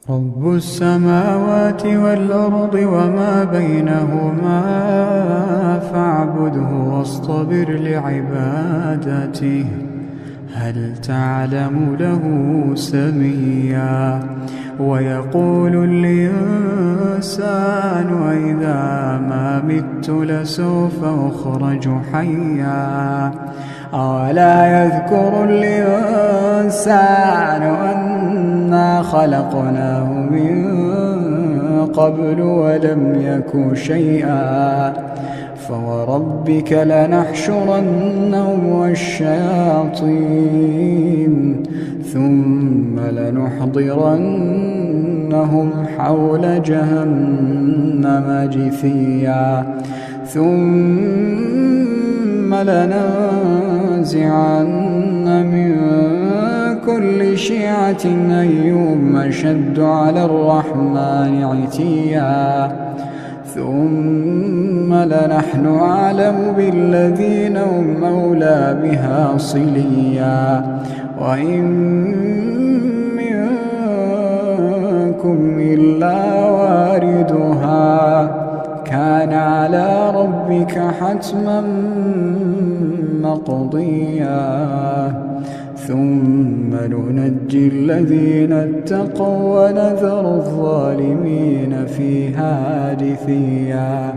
رب السماوات والأرض وما بينهما فاعبده واصطبر لعبادته هل تعلم له سميا ويقول الإنسان أإذا ما مت لسوف أخرج حيا أولا يذكر الإنسان أنا خلقناه من قبل ولم يك شيئا فوربك لنحشرنهم والشياطين ثم لنحضرنهم حول جهنم جثيا ثم لننزعن من كل شيعة أيهم أشد على الرحمن عتيا ثم لنحن أعلم بالذين هم أولى بها صليا وإن منكم إلا واردها كان على ربك حتما مقضيا ثم ننجي الذين اتقوا ونذر الظالمين فيها جثيا